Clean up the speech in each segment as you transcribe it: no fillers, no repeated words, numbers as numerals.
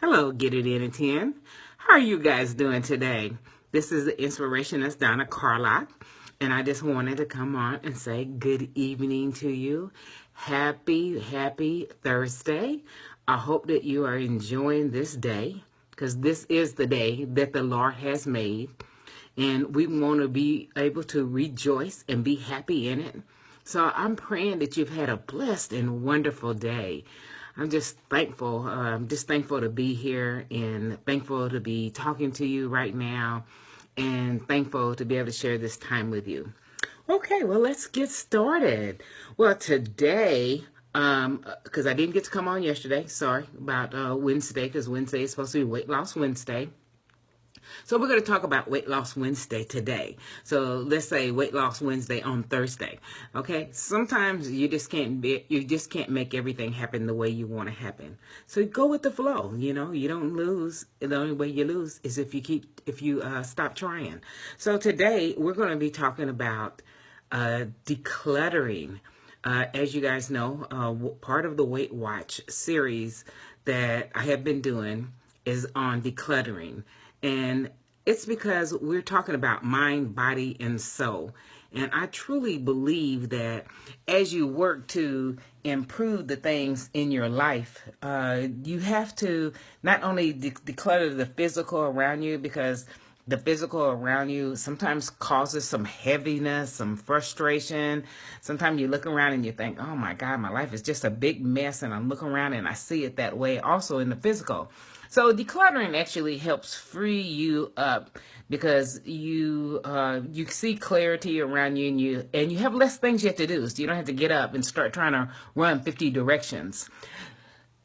Hello, Get It In at 10. How are you guys doing today? This is the Inspirationist, Donna Carlock, and I just wanted to come on and say good evening to you. Happy Thursday. I hope that you are enjoying this day because this is the day that the Lord has made, and we want to be able to rejoice and be happy in it. So I'm praying that you've had a blessed and wonderful day. I'm just thankful. Just thankful to be here and thankful to be talking to you right now and thankful to be able to share this time with you. Okay, well, let's get started. Well, today, because I didn't get to come on yesterday, sorry about Wednesday, because Wednesday is supposed to be Weight Loss Wednesday. So we're going to talk about Weight Loss Wednesday today. So let's say Weight Loss Wednesday on Thursday. Okay. Sometimes you just can't make everything happen the way you want to happen. So go with the flow. You don't lose. The only way you lose is if you stop trying. So today we're going to be talking about decluttering. As you guys know, part of the Weight Watch series that I have been doing is on decluttering. And it's because we're talking about mind, body, and soul. And I truly believe that as you work to improve the things in your life, you have to not only declutter the physical around you, because the physical around you sometimes causes some heaviness, some frustration. Sometimes you look around and you think, oh my God, my life is just a big mess. And I'm looking around and I see it that way also in the physical. So decluttering actually helps free you up because you see clarity around you and you have less things you have to do. So you don't have to get up and start trying to run 50 directions.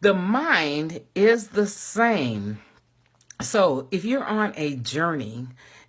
The mind is the same. So if you're on a journey,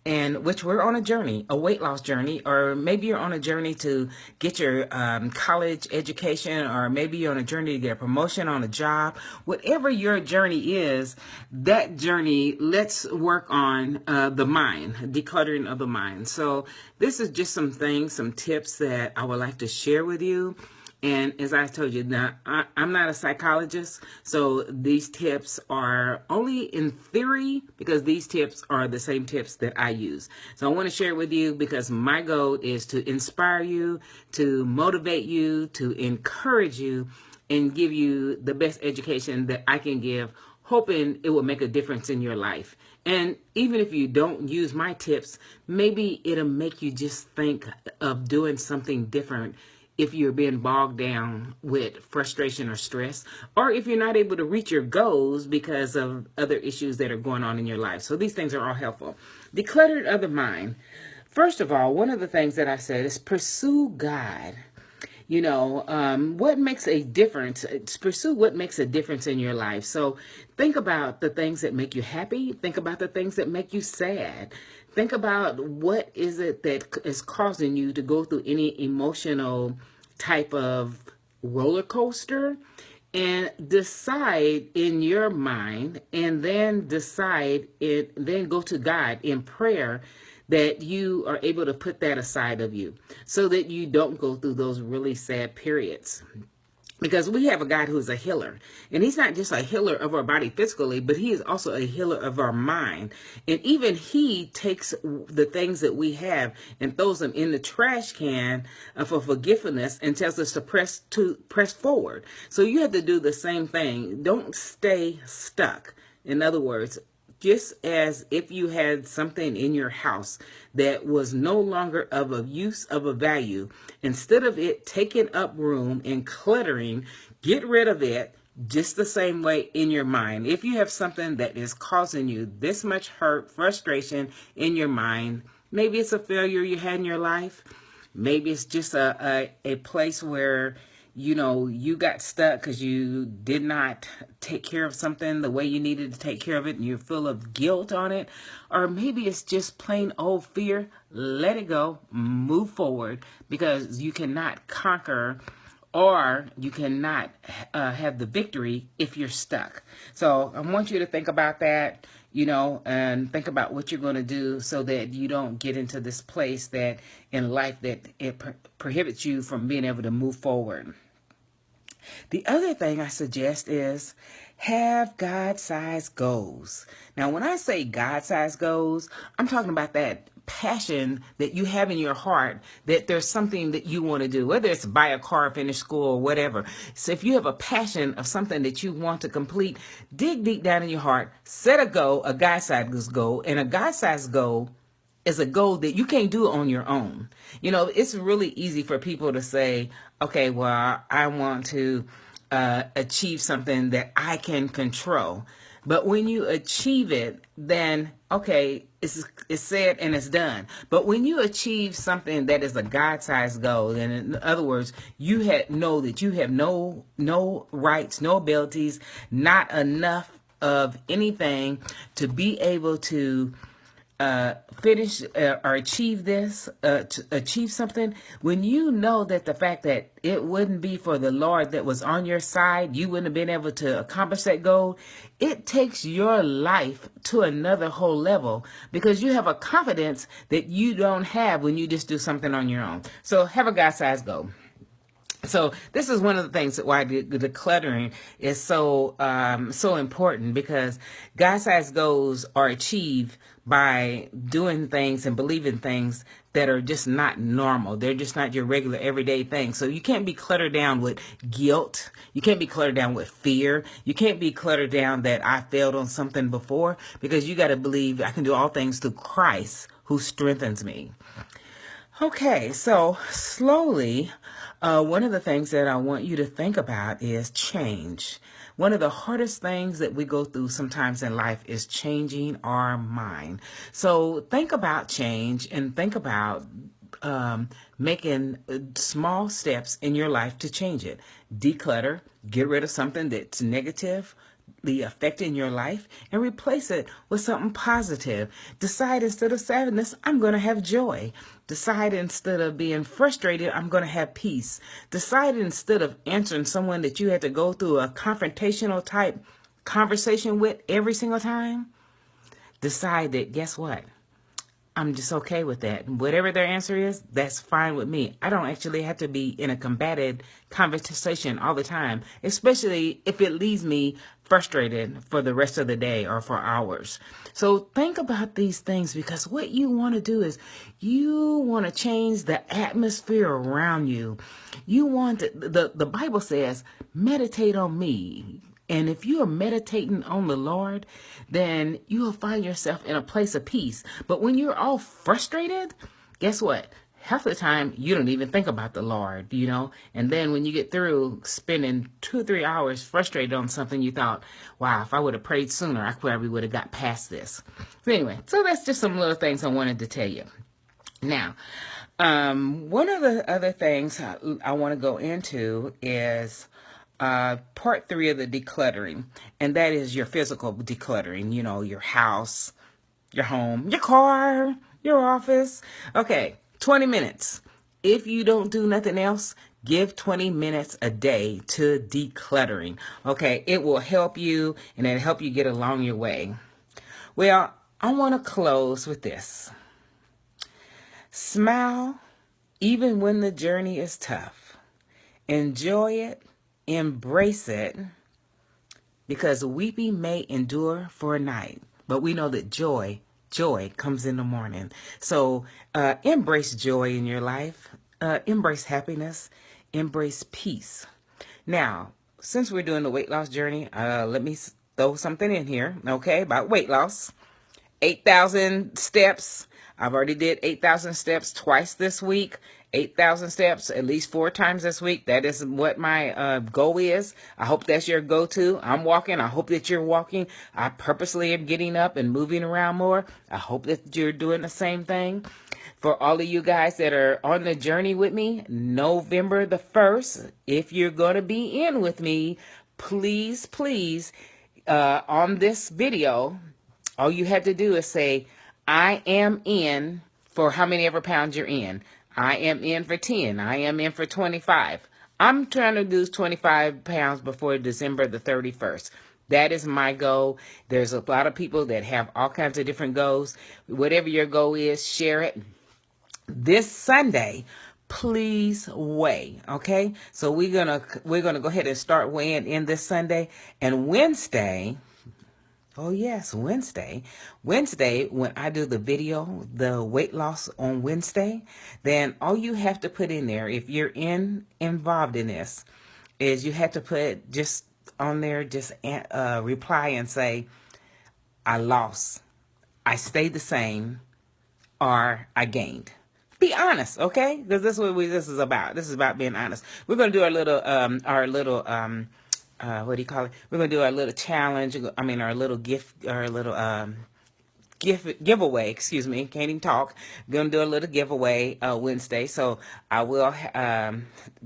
and which we're on a journey, a weight loss journey, or maybe you're on a journey to get your college education, or maybe you're on a journey to get a promotion on a job, whatever your journey is, that journey, let's work on the mind, decluttering of the mind. So this is just some things, some tips that I would like to share with you. And as I told you, now, I'm not a psychologist, so these tips are only in theory because these tips are the same tips that I use. So I want to share it with you because my goal is to inspire you, to motivate you, to encourage you, and give you the best education that I can give, hoping it will make a difference in your life. And even if you don't use my tips, maybe it'll make you just think of doing something different if you're being bogged down with frustration or stress, or if you're not able to reach your goals because of other issues that are going on in your life. So these things are all helpful. Decluttered of the mind. First of all, one of the things that I said is pursue God. What makes a difference? Pursue what makes a difference in your life. So think about the things that make you happy. Think about the things that make you sad. Think about what is it that is causing you to go through any emotional type of roller coaster, and decide in your mind, and then then go to God in prayer that you are able to put that aside of you so that you don't go through those really sad periods. Because we have a God who's a healer, and he's not just a healer of our body physically, but he is also a healer of our mind. And even he takes the things that we have and throws them in the trash can for forgiveness and tells us to press forward. So you have to do the same thing. Don't stay stuck. In other words, just as if you had something in your house that was no longer of a use, of a value, instead of it taking up room and cluttering, get rid of it just the same way in your mind. If you have something that is causing you this much hurt, frustration in your mind, maybe it's a failure you had in your life. Maybe it's just a place where you got stuck because you did not take care of something the way you needed to take care of it and you're full of guilt on it. Or maybe it's just plain old fear. Let it go. Move forward, because you cannot conquer or you cannot have the victory if you're stuck. So I want you to think about that, and think about what you're going to do so that you don't get into this place that in life that it prohibits you from being able to move forward. The other thing I suggest is have God-sized goals. Now, when I say God-sized goals, I'm talking about that passion that you have in your heart that there's something that you want to do, whether it's buy a car, finish school, or whatever. So if you have a passion of something that you want to complete, dig deep down in your heart, set a goal, a God-sized goal, and a God-sized goal is a goal that you can't do on your own. You know, it's really easy for people to say, okay, well, I want to achieve something that I can control. But when you achieve it, then, okay, it's said and it's done. But when you achieve something that is a God-sized goal, and in other words, you know that you have no rights, no abilities, not enough of anything to be able to finish or achieve this, to achieve something, when you know that the fact that it wouldn't be for the Lord that was on your side, you wouldn't have been able to accomplish that goal, it takes your life to another whole level because you have a confidence that you don't have when you just do something on your own. So have a God-sized goal. So this is one of the things that why the decluttering is so important, because God-sized goals are achieved by doing things and believing things that are just not normal. They're just not your regular everyday things. So you can't be cluttered down with guilt. You can't be cluttered down with fear. You can't be cluttered down that I failed on something before, because you got to believe I can do all things through Christ who strengthens me. Okay, so slowly, one of the things that I want you to think about is change. One of the hardest things that we go through sometimes in life is changing our mind. So think about change and think about making small steps in your life to change it. Declutter, get rid of something that's negative, affecting your life, and replace it with something positive. Decide instead of sadness, I'm going to have joy. Decide instead of being frustrated, I'm going to have peace. Decide instead of answering someone that you had to go through a confrontational type conversation with every single time, decide that, guess what? I'm just okay with that. Whatever their answer is, that's fine with me. I don't actually have to be in a combative conversation all the time, especially if it leaves me frustrated for the rest of the day or for hours. So think about these things, because what you want to do is you want to change the atmosphere around you. You want to, the Bible says, meditate on me. And if you are meditating on the Lord, then you will find yourself in a place of peace. But when you're all frustrated, guess what? Half the time, you don't even think about the Lord, you know. And then when you get through spending 2 or 3 hours frustrated on something, you thought, wow, if I would have prayed sooner, I probably would have got past this. So anyway, so that's just some little things I wanted to tell you. Now, one of the other things I want to go into is part 3 of the decluttering, and that is your physical decluttering. You know, your house, your home, your car, your office. Okay, 20 minutes. If you don't do nothing else, give 20 minutes a day to decluttering. Okay, it will help you, and it'll help you get along your way. Well, I want to close with this. Smile even when the journey is tough. Enjoy it. Embrace it, because weeping may endure for a night, but we know that joy comes in the morning. So embrace joy in your life, embrace happiness, embrace peace. Now, since we're doing the weight loss journey, let me throw something in here, okay, about weight loss. 8,000 steps. I've already did 8,000 steps twice this week. 8,000 steps at least 4 times this week. That is what my goal is. I hope that's your go-to. I'm walking. I hope that you're walking. I purposely am getting up and moving around more. I hope that you're doing the same thing. For all of you guys that are on the journey with me, November the 1st, if you're going to be in with me, please, on this video, all you have to do is say, I am in for how many ever pounds you're in. I am in for 10. I am in for 25. I'm trying to lose 25 pounds before December the 31st. That is my goal. There's a lot of people that have all kinds of different goals. Whatever your goal is, share it. This Sunday, please weigh. Okay, so we're gonna go ahead and start weighing in this Sunday and Wednesday. Oh yes, Wednesday. Wednesday, when I do the video, the weight loss on Wednesday, then all you have to put in there, if you're involved in this, is you have to put just on there, just reply and say, I lost, I stayed the same, or I gained. Be honest, okay? Because this is what this is about. This is about being honest. We're gonna do our little what do you call it? We're gonna do our little challenge. I mean, our little giveaway. Excuse me, can't even talk. We're gonna do a little giveaway Wednesday. So I will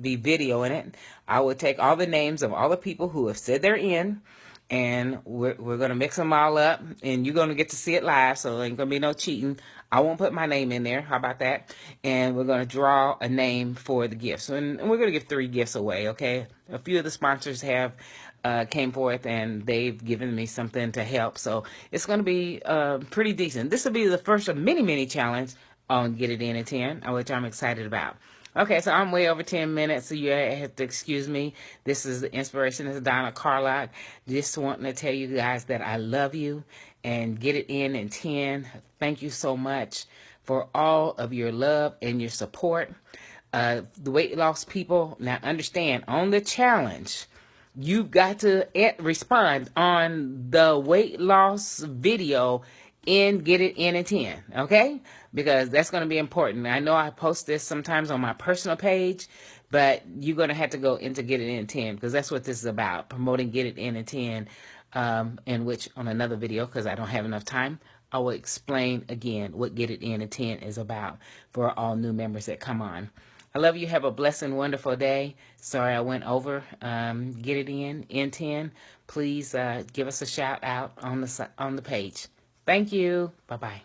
be videoing it. I will take all the names of all the people who have said they're in, and we're gonna mix them all up, and you're gonna get to see it live. So there ain't gonna be no cheating. I won't put my name in there. How about that? And we're going to draw a name for the gifts. And we're going to give 3 gifts away, okay? A few of the sponsors have came forth, and they've given me something to help. So it's going to be pretty decent. This will be the first of many, many challenges on Get It In at 10, which I'm excited about. Okay, so I'm way over 10 minutes, so you have to excuse me. This is the Inspirationist, Donna, Carlock. Just wanting to tell you guys that I love you and Get It In at 10. Thank you so much for all of your love and your support. The weight loss people, now understand, on the challenge, you've got to respond on the weight loss video in Get It In at 10, okay? Because that's going to be important. I know I post this sometimes on my personal page, but you're going to have to go into Get It In at 10, because that's what this is about, promoting Get It In at 10, in which on another video, because I don't have enough time, I will explain again what Get It In at 10 is about for all new members that come on. I love you. Have a blessed and wonderful day. Sorry I went over. Get It In 10. Please give us a shout out on the page. Thank you. Bye-bye.